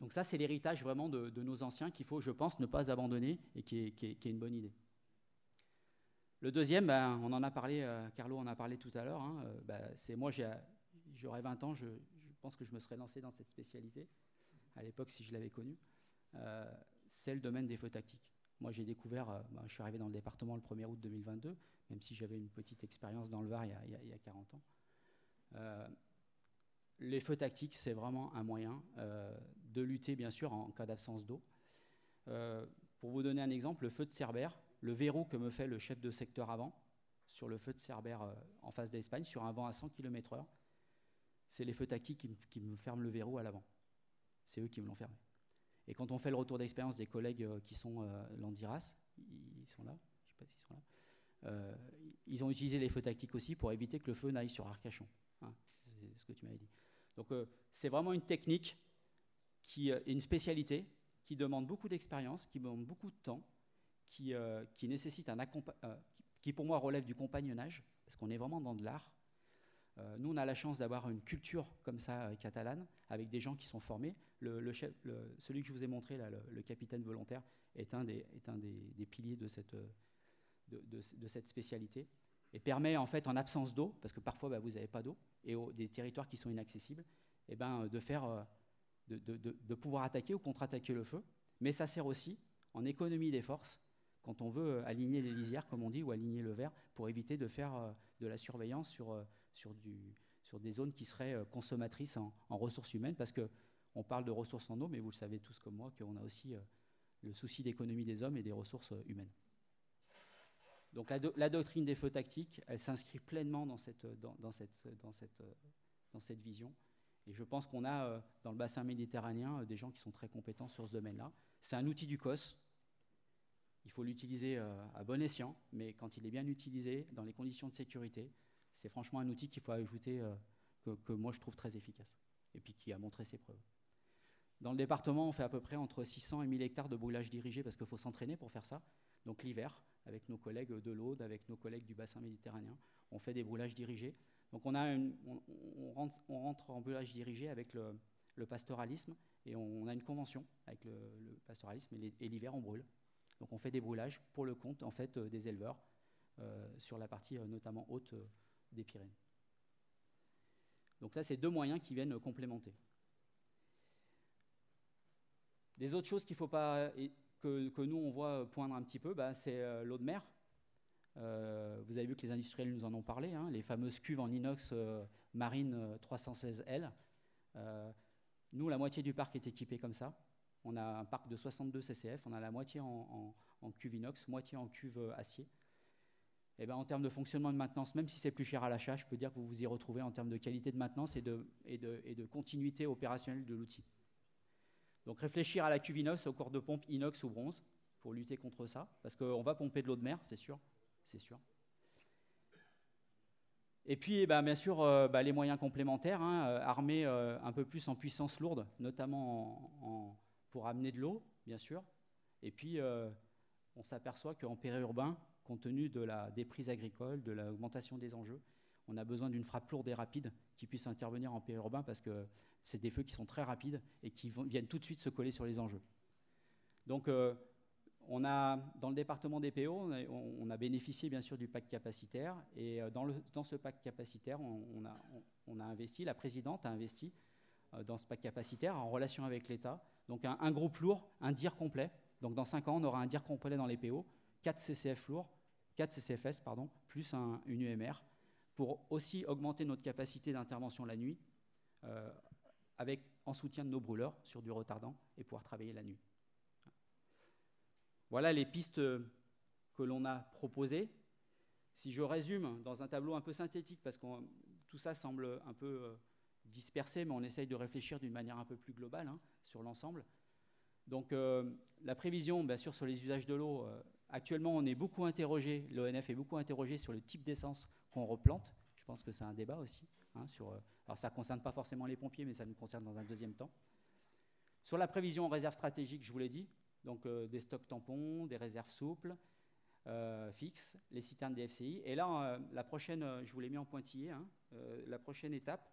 Donc ça, c'est l'héritage vraiment de nos anciens qu'il faut, je pense, ne pas abandonner et qui est une bonne idée. Le deuxième, on en a parlé, Carlo en a parlé tout à l'heure, hein, c'est moi, j'aurais 20 ans, je pense que je me serais lancé dans cette spécialité, à l'époque si je l'avais connue. C'est le domaine des feux tactiques. Moi, j'ai découvert, je suis arrivé dans le département le 1er août 2022, même si j'avais une petite expérience dans le Var il y a 40 ans. Les feux tactiques, c'est vraiment un moyen de lutter, bien sûr, en cas d'absence d'eau. Pour vous donner un exemple, le feu de Cerbère, le verrou que me fait le chef de secteur avant, sur le feu de Cerbère en face d'Espagne, sur un vent à 100 km/h, c'est les feux tactiques qui me ferment le verrou à l'avant. C'est eux qui me l'ont fermé. Et quand on fait le retour d'expérience des collègues qui sont l'Andiras, ils sont là, je ne sais pas s'ils sont là, ils ont utilisé les feux tactiques aussi pour éviter que le feu n'aille sur Arcachon. Hein, c'est ce que tu m'avais dit. Donc c'est vraiment une technique et une spécialité qui demande beaucoup d'expérience, qui demande beaucoup de temps, qui nécessite qui pour moi relève du compagnonnage, parce qu'on est vraiment dans de l'art. Nous, on a la chance d'avoir une culture comme ça catalane, avec des gens qui sont formés. Celui que je vous ai montré, là, le capitaine volontaire, est un des piliers de cette spécialité, et permet en fait, en absence d'eau, parce que parfois vous n'avez pas d'eau, et des territoires qui sont inaccessibles, et de pouvoir attaquer ou contre-attaquer le feu. Mais ça sert aussi en économie des forces, quand on veut aligner les lisières, comme on dit, ou aligner le verre, pour éviter de faire de la surveillance sur des zones qui seraient consommatrices en ressources humaines, parce qu'on parle de ressources en eau, mais vous le savez tous comme moi, qu'on a aussi le souci d'économie des hommes et des ressources humaines. Donc la doctrine des feux tactiques, elle s'inscrit pleinement dans cette vision. Et je pense qu'on a dans le bassin méditerranéen des gens qui sont très compétents sur ce domaine-là. C'est un outil du COS. Il faut l'utiliser à bon escient, mais quand il est bien utilisé, dans les conditions de sécurité, c'est franchement un outil qu'il faut ajouter, que moi je trouve très efficace, et puis qui a montré ses preuves. Dans le département, on fait à peu près entre 600 et 1000 hectares de brûlage dirigé, parce qu'il faut s'entraîner pour faire ça. Donc l'hiver, avec nos collègues de l'Aude, avec nos collègues du bassin méditerranéen, on fait des brûlages dirigés. Donc on rentre en brûlage dirigé avec le pastoralisme, et on a une convention avec le pastoralisme, et l'hiver on brûle. Donc on fait des brûlages pour le compte en fait, des éleveurs sur la partie notamment haute des Pyrénées. Donc là, c'est deux moyens qui viennent complémenter. Des autres choses qu'il ne faut pas, que nous on voit poindre un petit peu, c'est l'eau de mer. Vous avez vu que les industriels nous en ont parlé, hein, les fameuses cuves en inox marine 316L. Nous, la moitié du parc est équipé comme ça. On a un parc de 62 CCF, on a la moitié en cuve inox, moitié en cuve acier. Et en termes de fonctionnement et de maintenance, même si c'est plus cher à l'achat, je peux dire que vous vous y retrouvez en termes de qualité de maintenance et de continuité opérationnelle de l'outil. Donc réfléchir à la cuve inox, au corps de pompe inox ou bronze, pour lutter contre ça, parce qu'on va pomper de l'eau de mer, c'est sûr. Et puis, bien sûr, les moyens complémentaires, hein, armer un peu plus en puissance lourde, notamment pour amener de l'eau, bien sûr. Et puis, on s'aperçoit qu'en périurbain, compte tenu de la déprise agricole, de l'augmentation des enjeux, on a besoin d'une frappe lourde et rapide qui puisse intervenir en périurbain, parce que c'est des feux qui sont très rapides et qui viennent tout de suite se coller sur les enjeux. Donc, on a, dans le département des PO, on a bénéficié bien sûr du pacte capacitaire, et dans ce pacte capacitaire, on a investi, la présidente a investi dans ce pacte capacitaire en relation avec l'État. Donc un groupe lourd, un DIR complet. Donc dans 5 ans, on aura un DIR complet dans les PO, 4 CCF lourds, 4 CCFS, pardon, plus une UMR, pour aussi augmenter notre capacité d'intervention la nuit, en soutien de nos brûleurs sur du retardant, et pouvoir travailler la nuit. Voilà les pistes que l'on a proposées. Si je résume dans un tableau un peu synthétique, parce que tout ça semble un peu dispersé, mais on essaye de réfléchir d'une manière un peu plus globale, hein, sur l'ensemble. Donc la prévision, bien sûr, sur les usages de l'eau, actuellement on est beaucoup interrogé, l'ONF est beaucoup interrogé sur le type d'essence qu'on replante. Je pense que c'est un débat aussi. Hein, alors ça ne concerne pas forcément les pompiers, mais ça nous concerne dans un deuxième temps. Sur la prévision en réserve stratégique, je vous l'ai dit, donc des stocks tampons, des réserves souples, fixes, les citernes des FCI. Et là, la prochaine, je vous l'ai mis en pointillé, hein, la prochaine étape,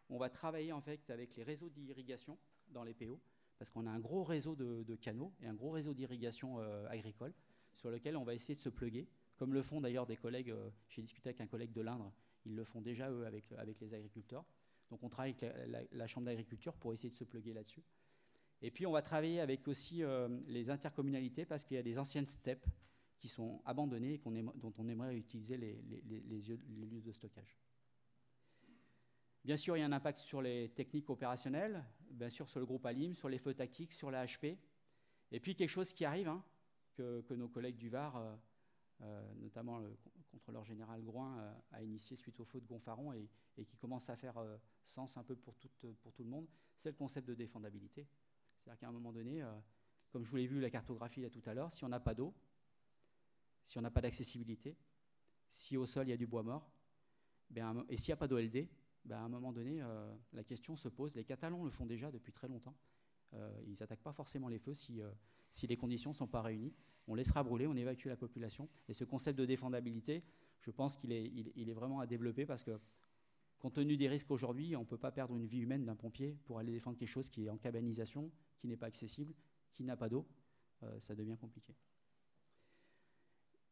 on va travailler en fait avec les réseaux d'irrigation dans les PO, parce qu'on a un gros réseau de canaux et un gros réseau d'irrigation agricole sur lequel on va essayer de se plugger, comme le font d'ailleurs des collègues, j'ai discuté avec un collègue de l'Indre, ils le font déjà eux avec les agriculteurs. Donc on travaille avec la Chambre d'agriculture pour essayer de se plugger là-dessus. Et puis on va travailler avec aussi les intercommunalités parce qu'il y a des anciennes steppes qui sont abandonnées et dont on aimerait utiliser les lieux de stockage. Bien sûr, il y a un impact sur les techniques opérationnelles, bien sûr sur le groupe Alim, sur les feux tactiques, sur la HP. Et puis quelque chose qui arrive, hein, que nos collègues du Var, notamment le contrôleur général Groin, a initié suite au feu de Gonfaron et qui commence à faire sens un peu pour tout le monde, c'est le concept de défendabilité. C'est-à-dire qu'à un moment donné, comme je vous l'ai vu la cartographie là tout à l'heure, si on n'a pas d'eau, si on n'a pas d'accessibilité, si au sol il y a du bois mort, et s'il n'y a pas d'OLD, à un moment donné, la question se pose. Les Catalans le font déjà depuis très longtemps. Ils n'attaquent pas forcément les feux si les conditions ne sont pas réunies. On laissera brûler, on évacue la population. Et ce concept de défendabilité, je pense qu'il est vraiment à développer parce que, compte tenu des risques aujourd'hui, on ne peut pas perdre une vie humaine d'un pompier pour aller défendre quelque chose qui est en cabanisation, qui n'est pas accessible, qui n'a pas d'eau. Ça devient compliqué.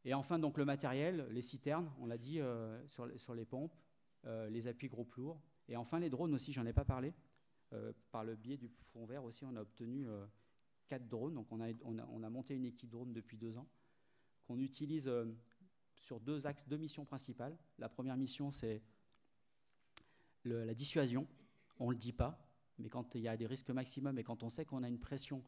Et enfin, donc, le matériel, les citernes, on l'a dit, sur les pompes, les appuis groupes lourds. Et enfin, les drones aussi, j'en ai pas parlé. Par le biais du Fonds Vert aussi, on a obtenu 4 drones. Donc, on a monté une équipe drone depuis 2 ans, qu'on utilise sur 2 axes, 2 missions principales. La première mission, c'est la dissuasion. On ne le dit pas, mais quand il y a des risques maximums et quand on sait qu'on a une pression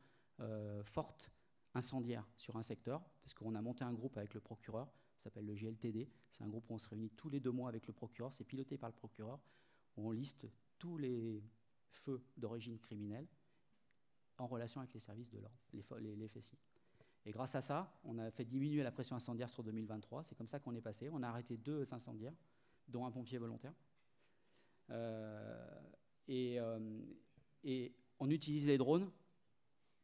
forte incendiaire sur un secteur, parce qu'on a monté un groupe avec le procureur, ça s'appelle le GLTD, c'est un groupe où on se réunit tous les 2 mois avec le procureur, c'est piloté par le procureur, où on liste tous les feux d'origine criminelle en relation avec les services de l'ordre, les FSI. Et grâce à ça, on a fait diminuer la pression incendiaire sur 2023, c'est comme ça qu'on est passé, on a arrêté 2 incendiaires, dont un pompier volontaire. Et on utilise les drones.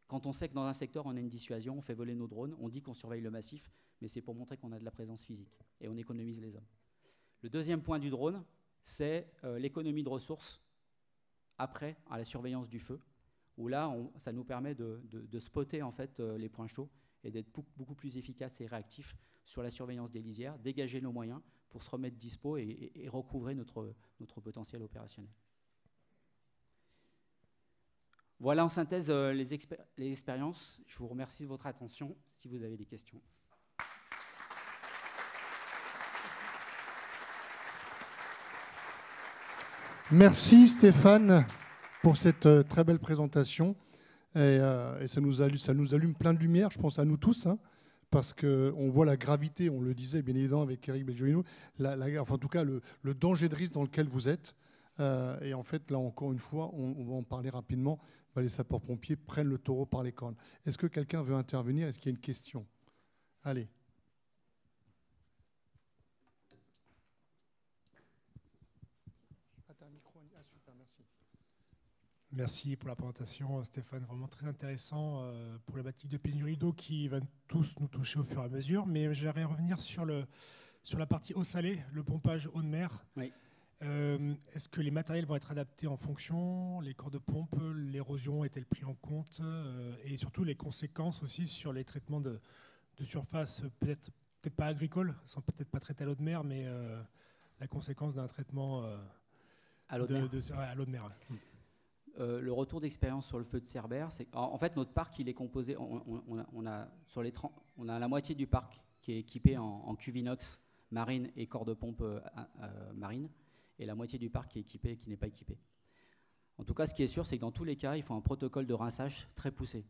Quand on sait que dans un secteur, on a une dissuasion, on fait voler nos drones, on dit qu'on surveille le massif, mais c'est pour montrer qu'on a de la présence physique et on économise les hommes. Le deuxième point du drone, c'est l'économie de ressources après à la surveillance du feu, où là, ça nous permet de spotter en fait, les points chauds et d'être beaucoup plus efficace et réactif sur la surveillance des lisières, dégager nos moyens pour se remettre dispo et recouvrer notre potentiel opérationnel. Voilà en synthèse les expériences. Je vous remercie de votre attention. Si vous avez des questions. Merci Stéphane pour cette très belle présentation. Et ça nous allume plein de lumière, je pense à nous tous, hein, parce qu'on voit la gravité, on le disait bien évidemment avec Eric Belgioino, enfin, en tout cas le danger de risque dans lequel vous êtes. Et en fait, là encore une fois, on va en parler rapidement. Les sapeurs-pompiers prennent le taureau par les cornes. Est-ce que quelqu'un veut intervenir? Est-ce qu'il y a une question? Allez. Ah, t'as un micro. Ah, super, merci. Merci pour la présentation, Stéphane. Vraiment très intéressant pour la problématique de pénurie d'eau qui va tous nous toucher au fur et à mesure. Mais j'aimerais revenir sur la partie eau salée, le pompage eau de mer. Oui. Est-ce que les matériels vont être adaptés en fonction? Les corps de pompe, l'érosion est-elle prise en compte? Et surtout les conséquences aussi sur les traitements de surface, peut-être pas agricoles, sans peut-être pas traiter à l'eau de mer, mais la conséquence d'un traitement à l'eau de mer. À l'eau de mer. Le retour d'expérience sur le feu de Cerbère, c'est en fait notre parc il est composé, on a la moitié du parc qui est équipé en cuve inox marine et corps de pompe marine, et la moitié du parc qui est équipé et qui n'est pas équipé. En tout cas, ce qui est sûr, c'est que dans tous les cas, il faut un protocole de rinçage très poussé.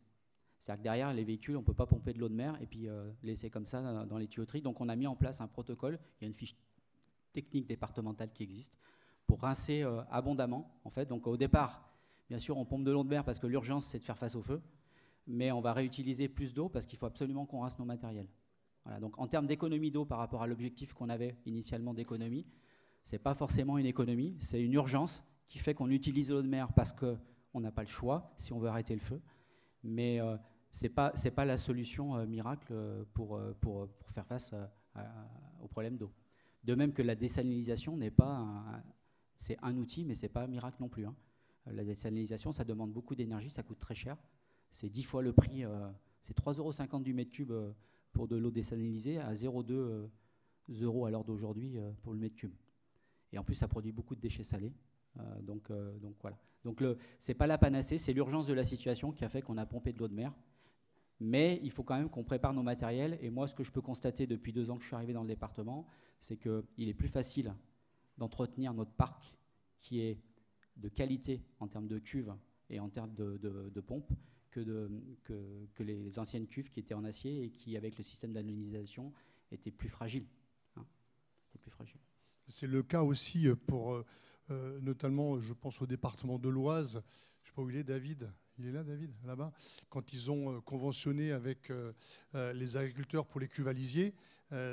C'est-à-dire que derrière les véhicules, on ne peut pas pomper de l'eau de mer et puis laisser comme ça dans les tuyauteries. Donc on a mis en place un protocole, il y a une fiche technique départementale qui existe pour rincer abondamment. En fait. Donc au départ, bien sûr, on pompe de l'eau de mer parce que l'urgence, c'est de faire face au feu, mais on va réutiliser plus d'eau parce qu'il faut absolument qu'on rince nos matériels. Voilà, donc en termes d'économie d'eau par rapport à l'objectif qu'on avait initialement d'économie, ce n'est pas forcément une économie, c'est une urgence qui fait qu'on utilise l'eau de mer parce qu'on n'a pas le choix si on veut arrêter le feu. Mais ce n'est pas la solution miracle pour faire face au problème d'eau. De même que la désalinisation n'est pas c'est un outil, mais ce n'est pas un miracle non plus. Hein. La désalinisation, ça demande beaucoup d'énergie, ça coûte très cher. C'est 10 fois le prix, c'est 3,50 € du mètre cube pour de l'eau désalinisée à 0,2 € à l'heure d'aujourd'hui pour le mètre cube. Et en plus, ça produit beaucoup de déchets salés. Donc voilà. Donc c'est pas la panacée, c'est l'urgence de la situation qui a fait qu'on a pompé de l'eau de mer. Mais il faut quand même qu'on prépare nos matériels. Et moi, ce que je peux constater depuis 2 ans que je suis arrivé dans le département, c'est qu'il est plus facile d'entretenir notre parc qui est de qualité en termes de cuves et en termes de pompes que les anciennes cuves qui étaient en acier et qui, avec le système d'anonymisation, étaient plus fragiles. Étaient plus fragiles. C'est le cas aussi pour, notamment, je pense au département de l'Oise. Je ne sais pas où il est, David. Il est là, David, là-bas. Quand ils ont conventionné avec les agriculteurs pour les cuves à lisier,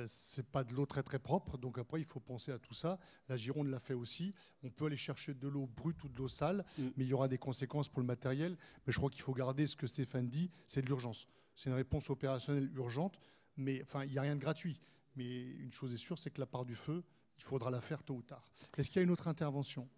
c'est pas de l'eau très très propre. Donc après, il faut penser à tout ça. La Gironde l'a fait aussi. On peut aller chercher de l'eau brute ou de l'eau sale, mais il y aura des conséquences pour le matériel. Mais je crois qu'il faut garder ce que Stéphane dit, c'est de l'urgence. C'est une réponse opérationnelle urgente, mais enfin, il n'y a rien de gratuit. Mais une chose est sûre, c'est que la part du feu, il faudra la faire tôt ou tard. Est-ce qu'il y a une autre intervention ?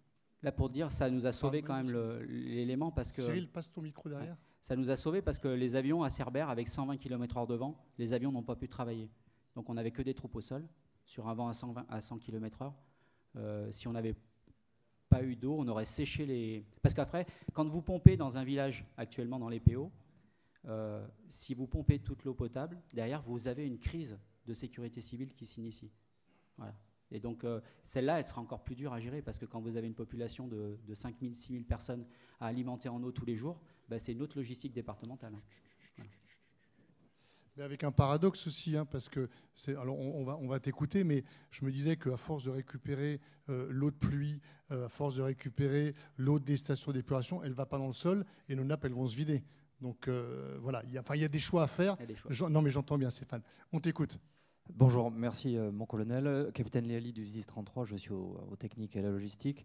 Là, pour dire, ça nous a sauvé quand même l'élément parce que... Cyril, passe ton micro derrière. Ça nous a sauvé parce que les avions à Cerbère, avec 120 km/h de vent, les avions n'ont pas pu travailler. Donc on n'avait que des troupes au sol, sur un vent à 100 km/h. Si on n'avait pas eu d'eau, on aurait séché les... Parce qu'après, quand vous pompez dans un village, actuellement dans les PO, si vous pompez toute l'eau potable, derrière, vous avez une crise de sécurité civile qui s'initie. Voilà. Et donc, celle-là, elle sera encore plus dure à gérer parce que quand vous avez une population de 5 000, 6 000 personnes à alimenter en eau tous les jours, bah, c'est une autre logistique départementale. Voilà. Mais avec un paradoxe aussi, hein, parce que, alors on va t'écouter, mais je me disais qu'à force de récupérer l'eau de pluie, à force de récupérer l'eau des stations d'épuration, elle ne va pas dans le sol et nos nappes, elles vont se vider. Donc voilà, il y a des choix à faire. Non, mais j'entends bien, Stéphane. On t'écoute. Bonjour, merci mon colonel. Capitaine Léali du SDIS 33, je suis aux techniques et à la logistique.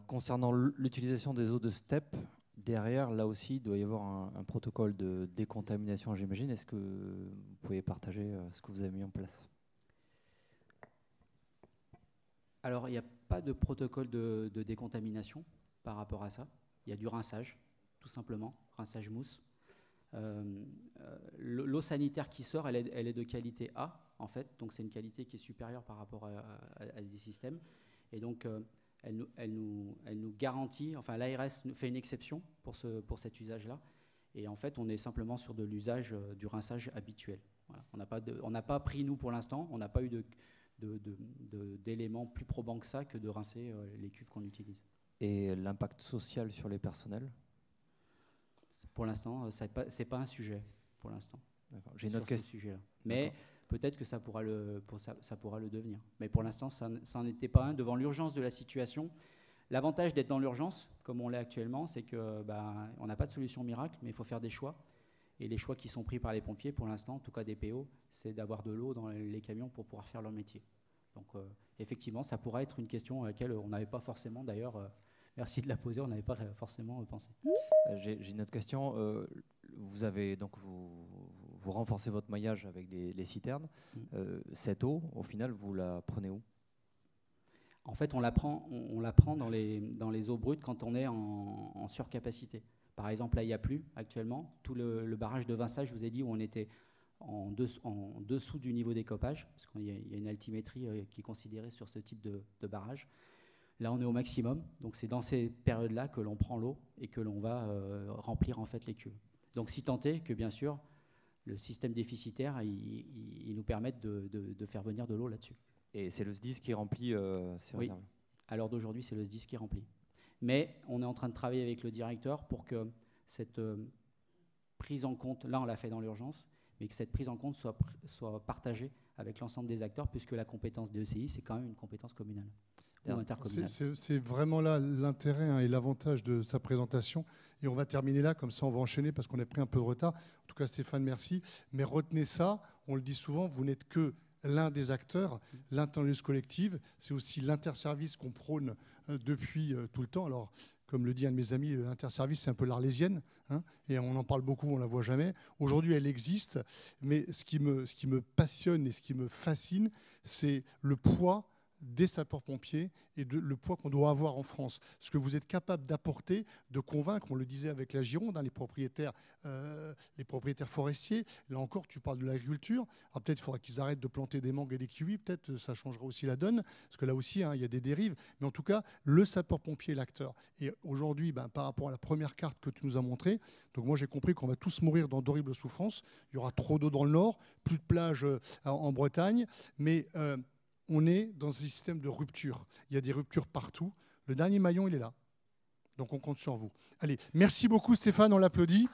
Concernant l'utilisation des eaux de steppe, derrière, là aussi, il doit y avoir un protocole de décontamination, j'imagine. Est-ce que vous pouvez partager ce que vous avez mis en place ? Alors, il n'y a pas de protocole de décontamination par rapport à ça. Il y a du rinçage, tout simplement, rinçage mousse. L'eau sanitaire qui sort, elle est de qualité A, en fait, donc c'est une qualité qui est supérieure par rapport à des systèmes. Et donc, elle nous garantit, enfin l'ARS fait une exception pour cet usage-là. Et en fait, on est simplement sur de l'usage du rinçage habituel. Voilà. On n'a pas pris, nous, pour l'instant, on n'a pas eu d'éléments plus probants que ça que de rincer les cuves qu'on utilise. Et l'impact social sur les personnels ? Pour l'instant, c'est pas un sujet, pour l'instant. J'ai une autre question. Mais peut-être que ça pourra le devenir. Mais pour l'instant, ça n'en était pas un. Devant l'urgence de la situation, l'avantage d'être dans l'urgence, comme on l'est actuellement, c'est qu'on n'a pas de solution miracle, mais il faut faire des choix. Et les choix qui sont pris par les pompiers, pour l'instant, en tout cas des PO, c'est d'avoir de l'eau dans les camions pour pouvoir faire leur métier. Donc effectivement, ça pourra être une question à laquelle on n'avait pas forcément, d'ailleurs, merci de la poser, on n'avait pas forcément pensé. J'ai une autre question. Vous renforcez votre maillage avec les citernes. Cette eau, au final, vous la prenez où ? En fait, on la prend dans les eaux brutes quand on est en surcapacité. Par exemple, là, il n'y a plus actuellement. Tout le barrage de Vinçage, je vous ai dit, où on était en dessous du niveau d'écopage, parce qu'il y a une altimétrie qui est considérée sur ce type de barrage. Là, on est au maximum. Donc, c'est dans ces périodes-là que l'on prend l'eau et que l'on va remplir en fait les cuves. Donc, si tant est que, bien sûr, le système déficitaire, il nous permette de faire venir de l'eau là-dessus. Et c'est le SDIS qui remplit ces réserves ? Oui. À l'heure d'aujourd'hui, c'est le SDIS qui remplit. Mais on est en train de travailler avec le directeur pour que cette prise en compte, là, on l'a fait dans l'urgence, mais que cette prise en compte soit partagée avec l'ensemble des acteurs, puisque la compétence des ECI, c'est quand même une compétence communale. C'est vraiment là l'intérêt et l'avantage de sa présentation. Et on va terminer là, comme ça on va enchaîner parce qu'on a pris un peu de retard. En tout cas, Stéphane, merci. Mais retenez ça, on le dit souvent, vous n'êtes que l'un des acteurs, l'intelligence collective. C'est aussi l'interservice qu'on prône depuis tout le temps. Alors, comme le dit un de mes amis, l'interservice, c'est un peu l'Arlésienne, hein, et on en parle beaucoup, on ne la voit jamais. Aujourd'hui, elle existe, mais ce qui me passionne et ce qui me fascine, c'est le poids des sapeurs-pompiers et le poids qu'on doit avoir en France. Ce que vous êtes capable d'apporter, de convaincre, on le disait avec la Gironde, hein, les propriétaires forestiers. Là encore, tu parles de l'agriculture. Alors peut-être qu'il faudra qu'ils arrêtent de planter des mangues et des kiwis. Peut-être ça changera aussi la donne, parce que là aussi, hein, il y a des dérives. Mais en tout cas, le sapeur-pompier est l'acteur. Et aujourd'hui, par rapport à la première carte que tu nous as montrée, donc moi j'ai compris qu'on va tous mourir dans d'horribles souffrances. Il y aura trop d'eau dans le nord, plus de plages en Bretagne, mais on est dans un système de rupture. Il y a des ruptures partout. Le dernier maillon, il est là. Donc on compte sur vous. Allez, merci beaucoup Stéphane, on l'applaudit.